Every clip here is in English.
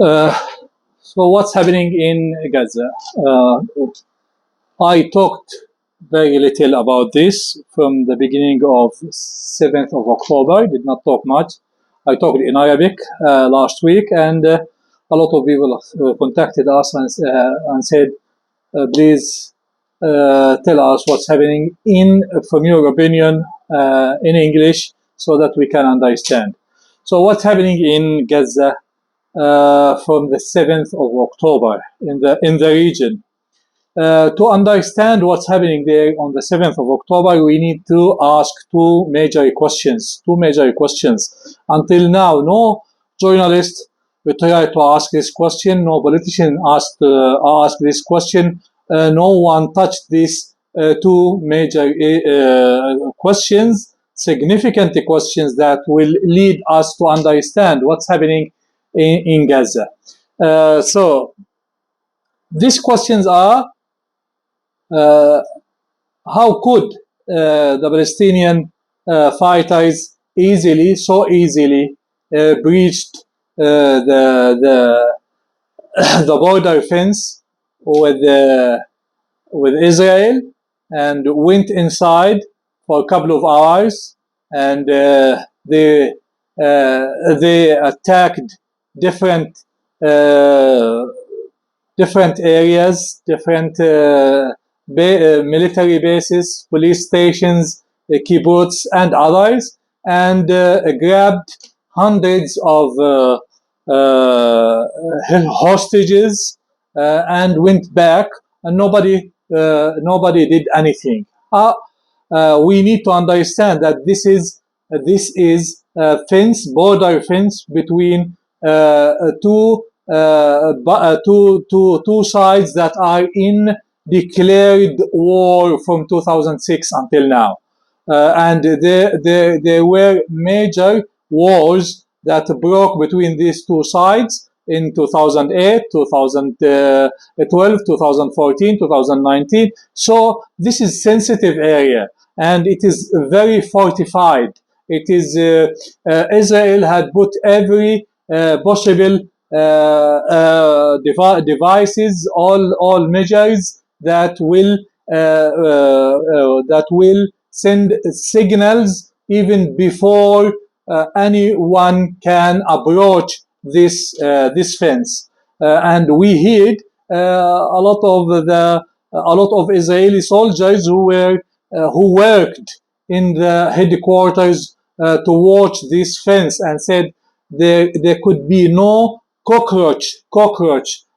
Uh, so what's happening in Gaza? I talked very little about this from the beginning of 7th of October. I did not talk much. I talked in Arabic last week, and a lot of people contacted us and said, please tell us what's happening from your opinion, in English, so that we can understand. So what's happening in Gaza from the 7th of October in the region? To understand what's happening there on the 7th of October, we need to ask two major questions. Until now, no journalist tried to ask this question, no politician asked this question, no one touched these two major questions, significant questions that will lead us to understand what's happening in Gaza. So these questions are, uh, how could the Palestinian fighters so easily breached the the border fence with with Israel and went inside for a couple of hours, and they attacked different uh, different areas, different military bases, police stations, kibbutz, and others, and grabbed hundreds of hostages and went back, and nobody did anything. We need to understand that this is a fence, border fence between two sides that are in declared war from 2006 until now. And there were major wars that broke between these two sides in 2008, 2012, 2014, 2019. So this is sensitive area, and it is very fortified. It is Israel had put every possible devices, all measures that will send signals even before anyone can approach this fence. And we heard a lot of Israeli soldiers who worked in the headquarters to watch this fence, and said there could be no cockroach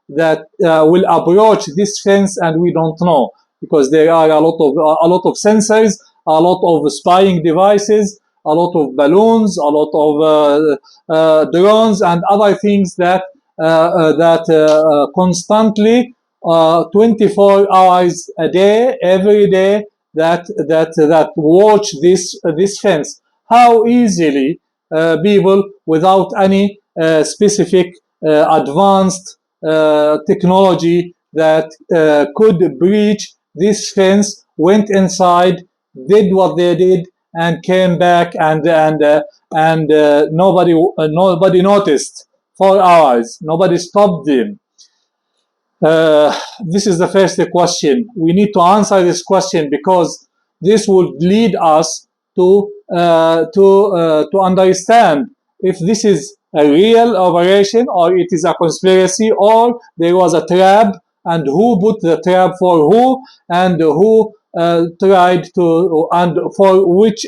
that will approach this fence, and we don't know, because there are a lot of sensors, a lot of spying devices, a lot of balloons, a lot of drones, and other things that constantly 24 hours a day, every day, that watch this fence. How easily people without any specific advanced technology that could breach this fence went inside, did what they did, and came back, and nobody noticed for hours. Nobody stopped them. This is the first question. We need to answer this question, because this would lead us to understand if this is a real operation, or it is a conspiracy, or there was a trap, and who put the trap for who, and who tried to, and for which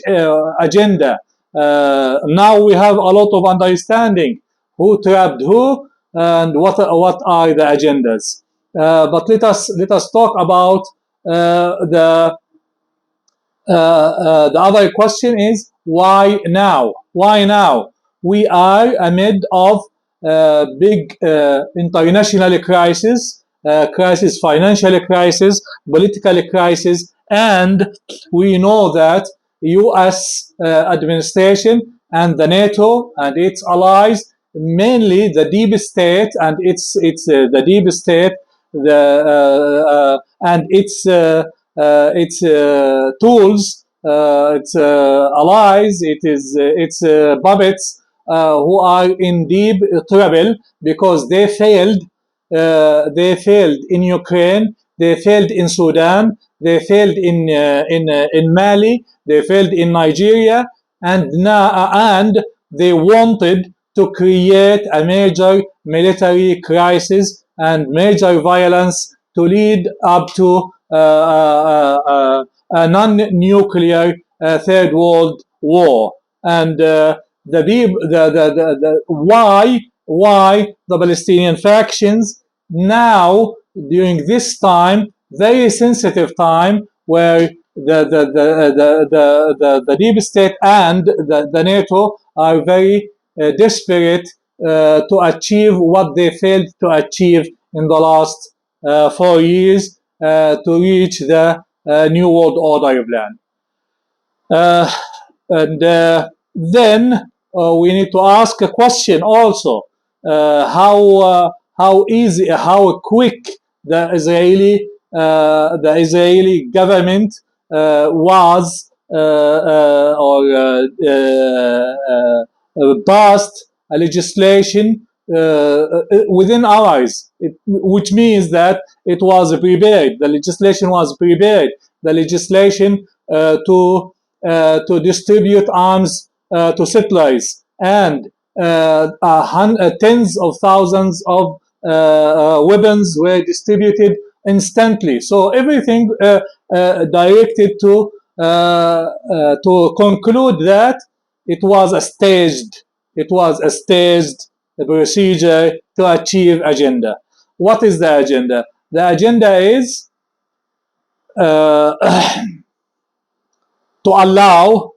agenda. Now we have a lot of understanding who trapped who, and what are the agendas. But let us talk about the other question is, why now? Why now? We are amid of big international crisis, financial crisis, political crisis, and we know that U.S. Administration and the NATO and its allies, mainly the deep state and the deep state, and its tools, its allies, its puppets, who are in deep trouble because they failed. They failed in Ukraine. They failed in Sudan. They failed in Mali. They failed in Nigeria, and they wanted to create a major military crisis and major violence to lead up to a non-nuclear third world war. And why the Palestinian factions now, during this time, very sensitive time, where the deep state and the NATO are very desperate to achieve what they failed to achieve in the last 4 years to reach the New World Order plan. And then we need to ask a question also: how easy, how quick the Israeli government was passed a legislation within hours, which means that it was prepared. The legislation was prepared. The legislation to distribute arms to settlers, and tens of thousands of weapons were distributed instantly. So everything directed to conclude that it was a staged procedure to achieve agenda. What is the agenda? The agenda is uh, to allow.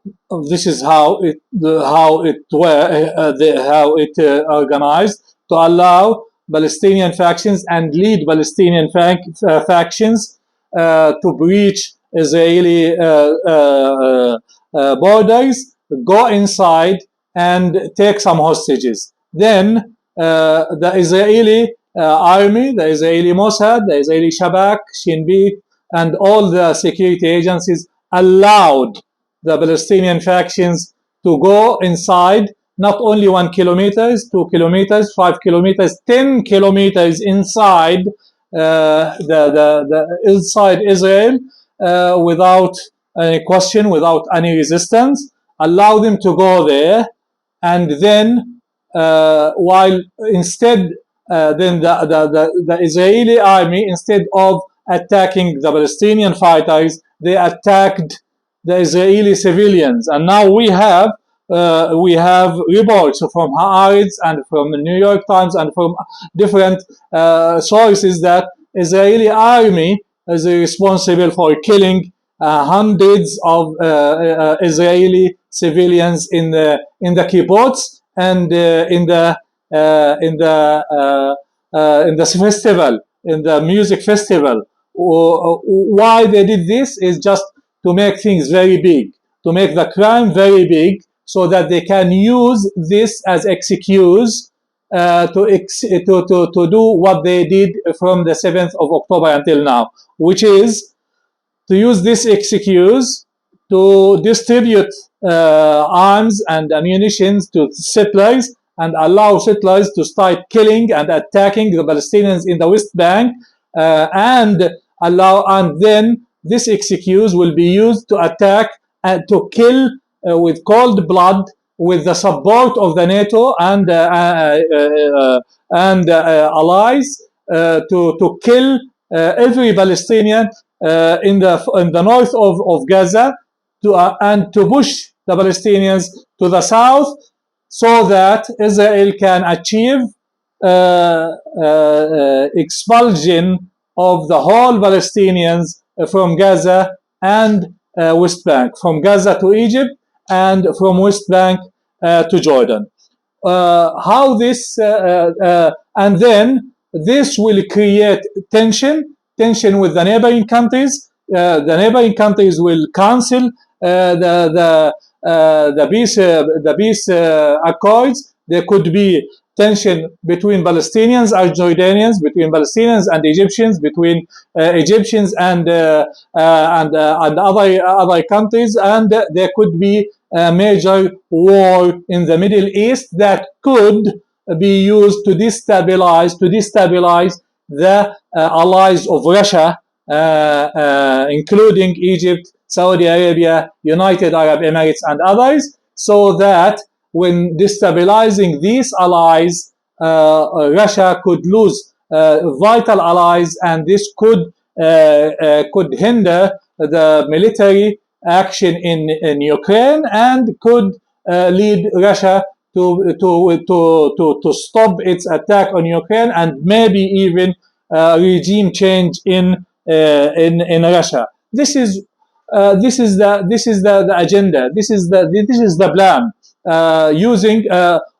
This is how it organized, to allow Palestinian factions and lead Palestinian factions to breach Israeli borders, go inside and take some hostages. Then the Israeli army, the Israeli Mossad, the Israeli Shabak, Shin Bet, and all the security agencies allowed the Palestinian factions to go inside, not only 1 kilometer, 2 kilometers, 5 kilometers, 10 kilometers inside inside Israel without any question, without any resistance. Allow them to go there, and then while instead then the Israeli army, instead of attacking the Palestinian fighters, they attacked the Israeli civilians. And now we have reports from Haaretz and from the New York Times and from different sources that Israeli army is responsible for killing hundreds of Israeli civilians in the kibbutz and in the festival, in the music festival. Why they did this is just to make things very big, to make the crime very big, so that they can use this as excuse to do what they did from the 7th of October until now, which is to use this excuse to distribute arms and ammunition to settlers and allow settlers to start killing and attacking the Palestinians in the West Bank, and then this excuse will be used to attack and to kill with cold blood, with the support of the NATO and allies, to kill every Palestinian in the north of Gaza, and to push the Palestinians to the south, so that Israel can achieve expulsion of the whole Palestinians from Gaza and West Bank, from Gaza to Egypt and from West Bank to Jordan. How this and then this will create tension with the neighboring countries. The neighboring countries will cancel the peace accords. There could be tension between Palestinians and Jordanians, between Palestinians and Egyptians, between Egyptians and other countries, and there could be a major war in the Middle East that could be used to destabilize the allies of Russia, including Egypt, Saudi Arabia, United Arab Emirates, and others, so that when destabilizing these allies, Russia could lose vital allies, and this could hinder the military action in Ukraine, and could lead Russia to stop its attack on Ukraine, and maybe even regime change in Russia. This is the agenda. This is the plan. Using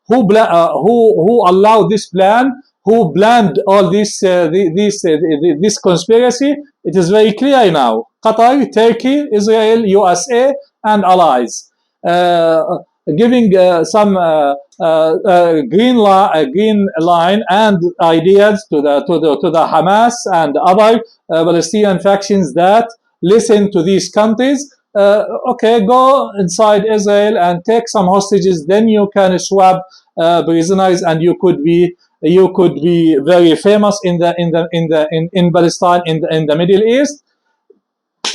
who allowed this plan, who planned all this conspiracy. It is very clear now. Qatar, Turkey, Israel, USA, and allies. Giving some green line and ideas to the Hamas and other Palestinian factions that listen to these countries. Okay, go inside Israel and take some hostages. Then you can swap prisoners, and you could be very famous in Palestine, in the Middle East.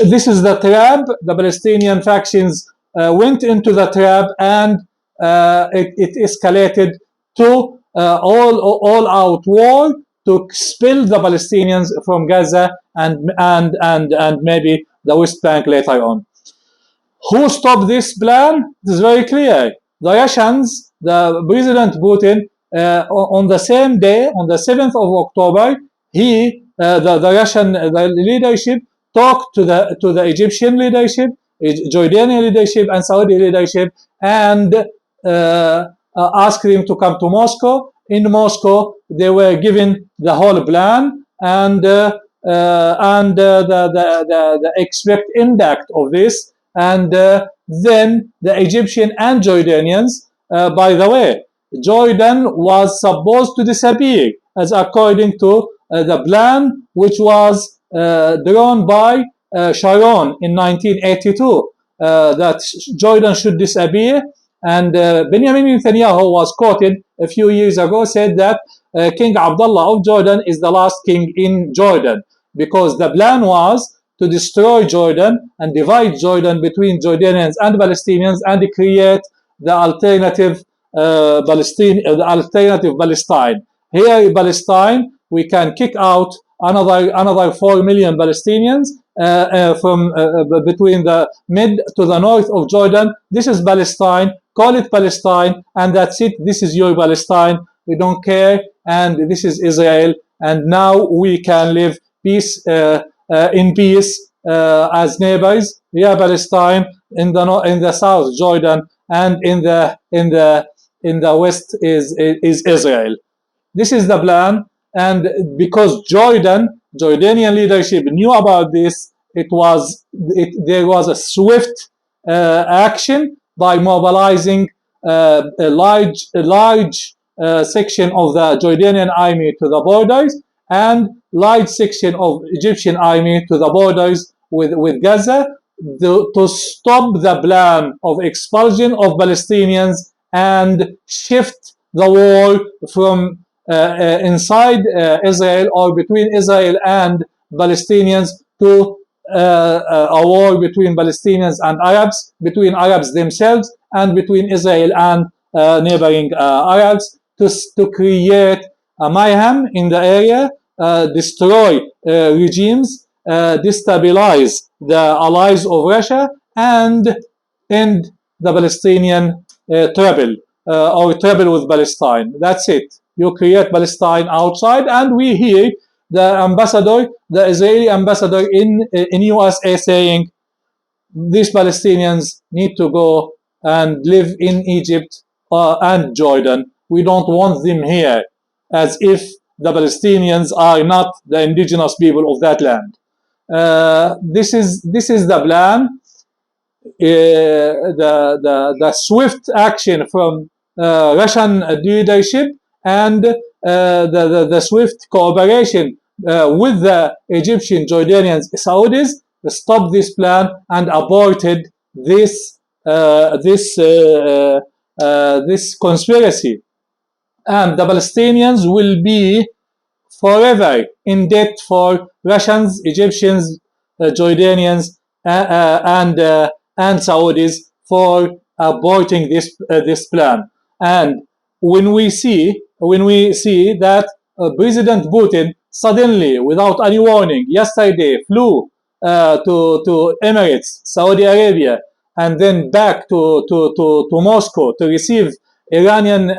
This is the trap. The Palestinian factions went into the trap, and it escalated to all-out war to expel the Palestinians from Gaza and maybe the West Bank later on. Who stopped this plan? It is very clear. The Russians, the President Putin, on the same day, on the 7th of October, the Russian leadership talked to the Egyptian leadership, Jordanian leadership, and Saudi leadership, and asked them to come to Moscow. In Moscow, they were given the whole plan and the expect impact of this. And then the Egyptian and Jordanians, by the way, Jordan was supposed to disappear, as according to the plan which was drawn by Sharon in 1982, that Jordan should disappear. And Benjamin Netanyahu was quoted a few years ago, said that King Abdullah of Jordan is the last king in Jordan, because the plan was to destroy Jordan and divide Jordan between Jordanians and Palestinians, and create the alternative Palestine. Here in Palestine, we can kick out another 4 million Palestinians from between the mid to the north of Jordan. This is Palestine. Call it Palestine, and that's it. This is your Palestine. We don't care. And this is Israel. And now we can live in peace as neighbors. Yeah, Palestine in the south, Jordan, and in the west is Israel. This is the plan, and because Jordanian leadership knew about this, there was a swift action by mobilizing a large section of the Jordanian army to the borders, and large section of Egyptian army to the borders with Gaza, to stop the plan of expulsion of Palestinians and shift the war from inside Israel, or between Israel and Palestinians, to a war between Palestinians and Arabs, between Arabs themselves, and between Israel and neighboring Arabs, to create a mayhem in the area, destroy regimes, destabilize the allies of Russia, and end the Palestinian trouble, or trouble with Palestine. That's it. You create Palestine outside, and we hear the Israeli ambassador in USA saying these Palestinians need to go and live in Egypt and Jordan. We don't want them here, as if the Palestinians are not the indigenous people of that land. This is the plan. The swift action from Russian leadership, and the swift cooperation with the Egyptian, Jordanians, Saudis, stopped this plan and aborted this this conspiracy, and the Palestinians will be forever in debt for Russians, Egyptians, Jordanians, and Saudis for aborting this plan. And when we see that President Putin suddenly, without any warning, yesterday flew to Emirates, Saudi Arabia, and then back to Moscow to receive Iranian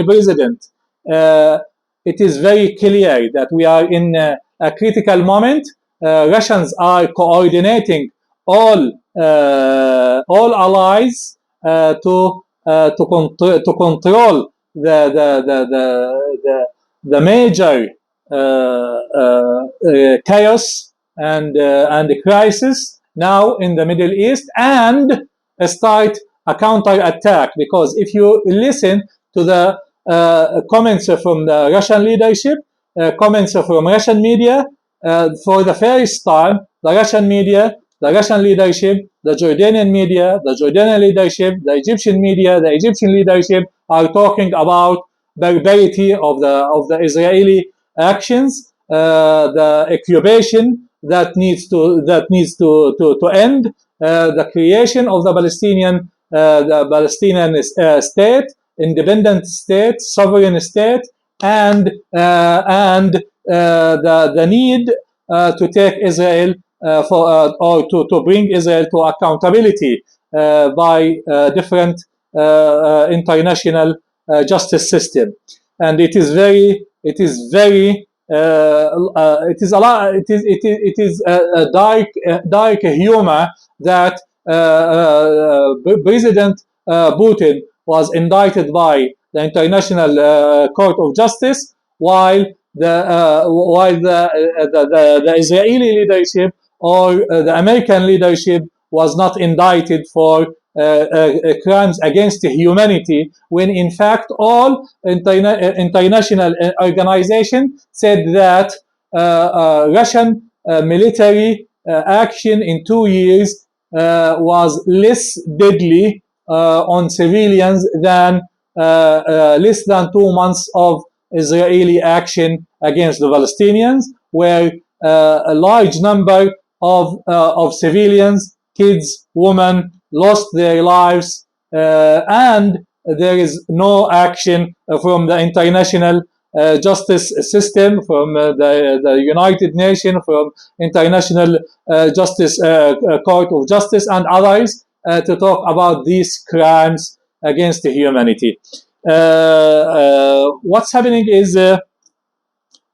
president. Uh, it is very clear that we are in a critical moment. Russians are coordinating all allies to control the major chaos and crisis now in the Middle East, and start a counter attack. Because if you listen to the comments from the Russian leadership, comments from Russian media, for the first time, the Russian media, the Russian leadership, the Jordanian media, the Jordanian leadership, the Egyptian media, the Egyptian leadership are talking about barbarity of the Israeli actions, the occupation that needs to end, the creation of the Palestinian state, independent state, sovereign state, and the need to take Israel or to bring Israel to accountability by different international justice system. And it is a dark humor that President Putin was indicted by the International Court of Justice, while the Israeli leadership or the American leadership was not indicted for crimes against humanity, when in fact all international organizations said that Russian military action in 2 years was less deadly on civilians than less than 2 months of Israeli action against the Palestinians, where a large number of civilians, kids, women, lost their lives, and there is no action from the international justice system, from the United Nations, from International Justice Court of Justice, and others to talk about these crimes against humanity. What's happening is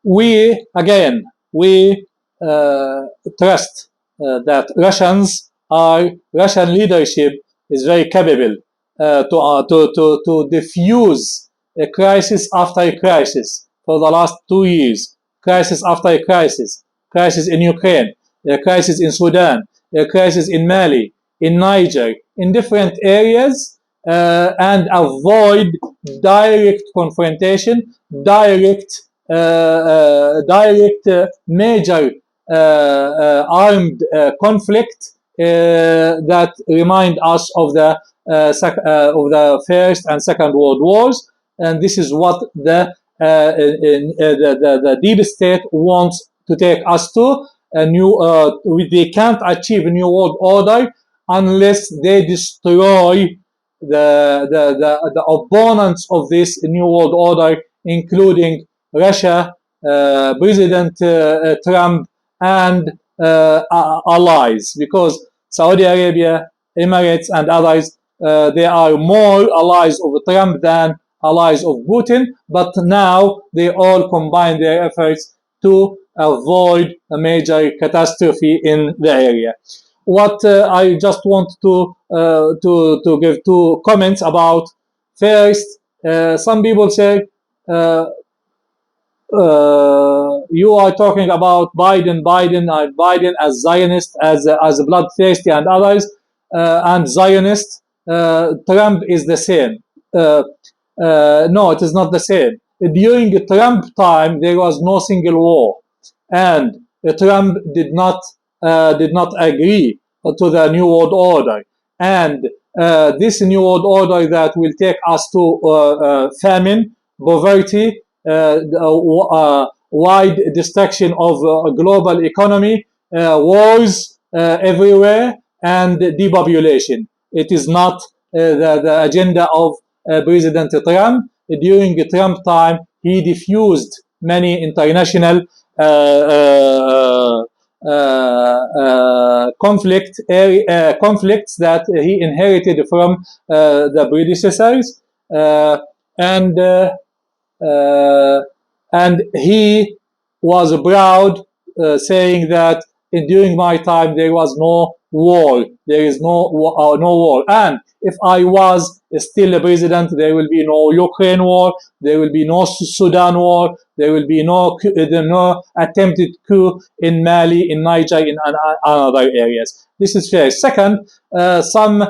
we trust that Russian leadership is very capable to defuse a crisis after a crisis for the last 2 years, crisis after a crisis in Ukraine, a crisis in Sudan, a crisis in Mali, in Niger, in different areas, and avoid direct confrontation, direct major armed conflict that remind us of the First and Second World Wars, and this is what the deep state wants to take us to. They can't achieve a new world order unless they destroy the opponents of this new world order, including Russia, President Trump, and allies, because Saudi Arabia, Emirates, and others, they are more allies of Trump than allies of Putin, but now they all combine their efforts to avoid a major catastrophe in the area. What I just want to give two comments about. First, some people say you are talking about Biden as Zionist, as bloodthirsty, and others, and Zionist. Trump is the same. No, it is not the same. During the Trump time, there was no single war, and Trump did not agree to the New World Order. And this new world order that will take us to famine, poverty, wide destruction of global economy, wars everywhere, and depopulation. It is not the agenda of President Trump. During Trump time, he diffused many international conflicts that he inherited from the predecessors, and uh, and he was proud, saying that during my time there was no war, there is no war, and if I was still a president, there will be no Ukraine war, there will be no Sudan war, there will be no attempted coup in Mali, in Niger, in other areas. This is fair. Second, some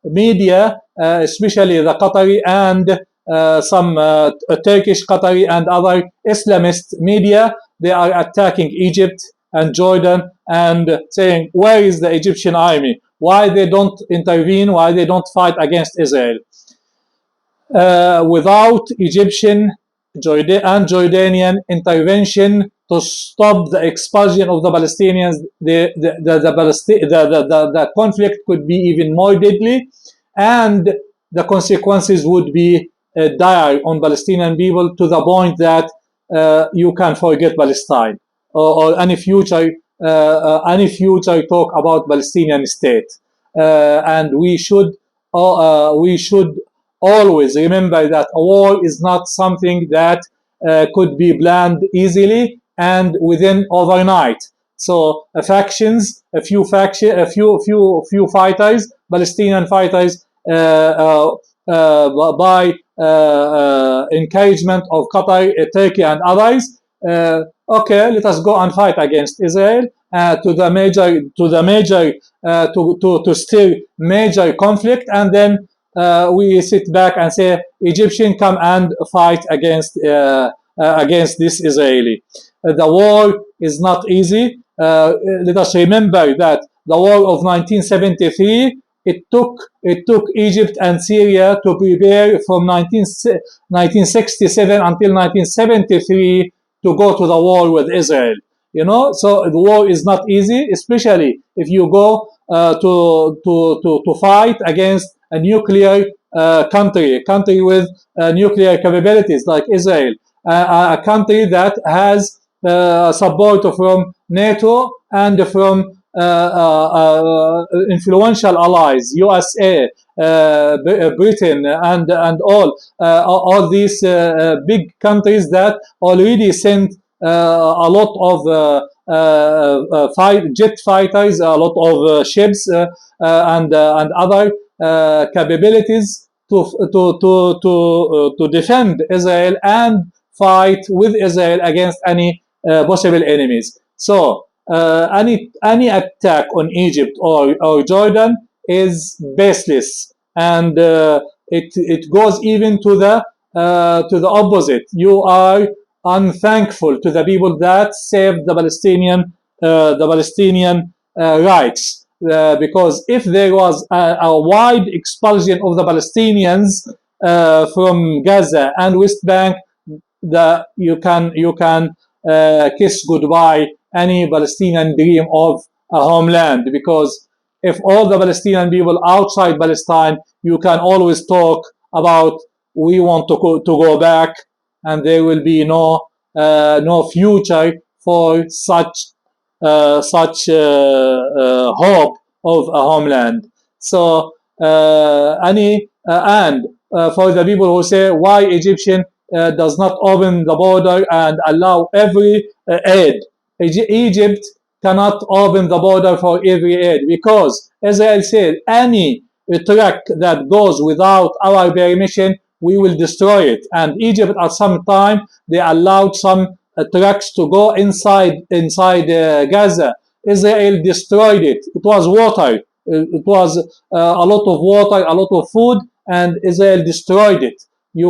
media, especially the Qatari and some Turkish, Qatari, and other Islamist media, they are attacking Egypt and Jordan and saying, where is the Egyptian army? Why they don't intervene? Why they don't fight against Israel? Without Egyptian and Jordanian intervention to stop the expulsion of the Palestinians, the conflict could be even more deadly, and the consequences would be dire on Palestinian people, to the point that you can forget Palestine, or any future talk about Palestinian state. And we should always remember that a war is not something that could be planned easily and within overnight. So few fighters, Palestinian fighters, by encouragement of Qatar, Turkey, and others, okay, let us go and fight against Israel, to steer major conflict, and then we sit back and say, Egyptian, come and fight against this Israeli. The war is not easy. Let us remember that the war of 1973, it took Egypt and Syria to prepare from 1967 until 1973 to go to the war with Israel. So the war is not easy, especially if you go to fight against a nuclear country with nuclear capabilities like Israel, a country that has support from NATO and from influential allies, USA, Britain, and all these big countries that already sent a lot of jet fighters, a lot of ships, and other capabilities to defend Israel and fight with Israel against any possible enemies. So any attack on Egypt or Jordan is baseless, and it goes even to the opposite. You are unthankful to the people that saved the Palestinian rights. Because if there was a wide expulsion of the Palestinians from Gaza and West Bank, you can kiss goodbye any Palestinian dream of a homeland. Because if all the Palestinian people outside Palestine, you can always talk about, we want to go back, and there will be no future for such hope of a homeland. So for the people who say, why Egyptian does not open the border and allow every aid, Egypt cannot open the border for every aid, because, as I said, any truck that goes without our permission, we will destroy it. And Egypt, at some time, they allowed some trucks to go inside Gaza. Israel destroyed it. It was water. It was a lot of water, a lot of food, and Israel destroyed it. We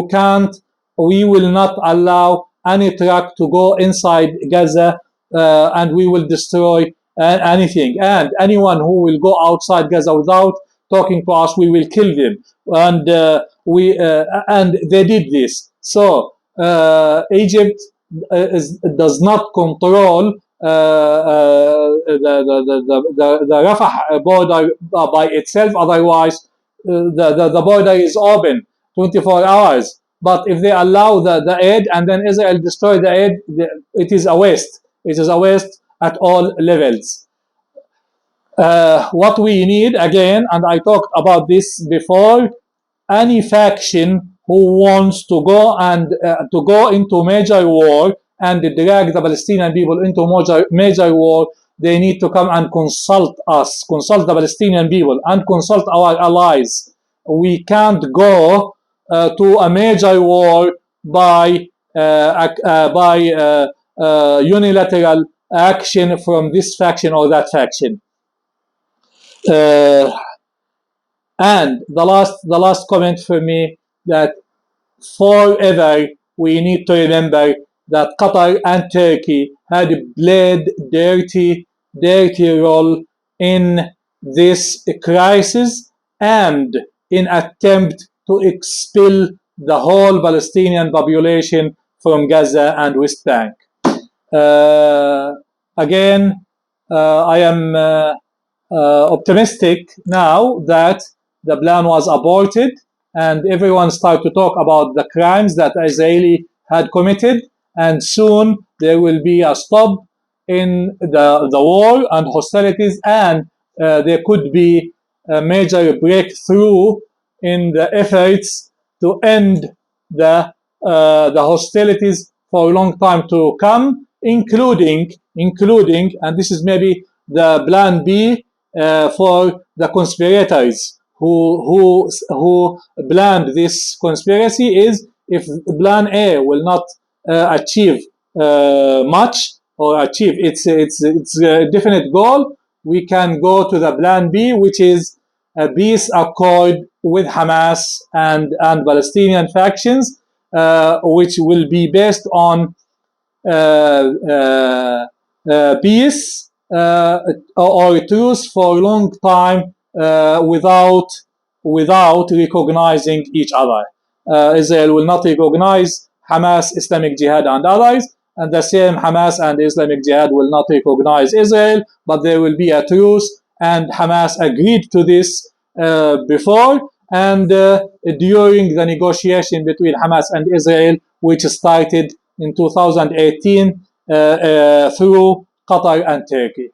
will not allow any truck to go inside Gaza, and we will destroy anything. And anyone who will go outside Gaza without talking to us, we will kill them. And and they did this. So Egypt does not control the Rafah border by itself. Otherwise, the border is open 24 hours. But if they allow the aid and then Israel destroy the aid, it is a waste. It is a waste at all levels. What we need, again, and I talked about this before, any faction who wants to go into major war and drag the Palestinian people into major war, they need to come and consult us, consult the Palestinian people, and consult our allies. We can't go to a major war by unilateral action from this faction or that faction. And the last comment for me, that forever we need to remember that Qatar and Turkey had played dirty role in this crisis and in attempt to expel the whole Palestinian population from Gaza and West Bank. Again, I am optimistic now that the plan was aborted and everyone started to talk about the crimes that Israeli had committed, and soon there will be a stop in the war and hostilities, and there could be a major breakthrough in the efforts to end the hostilities for a long time to come, including, and this is maybe the plan B for the conspirators who planned this conspiracy, is if plan A will not achieve much or achieve its definite goal, we can go to the plan B, which is a peace accord with Hamas and Palestinian factions, which will be based on peace or truce for a long time without recognizing each other. Israel will not recognize Hamas, Islamic Jihad, and others, and the same Hamas and Islamic Jihad will not recognize Israel, but there will be a truce, and Hamas agreed to this before, and during the negotiation between Hamas and Israel, which started in 2018 through Qatar and Turkey.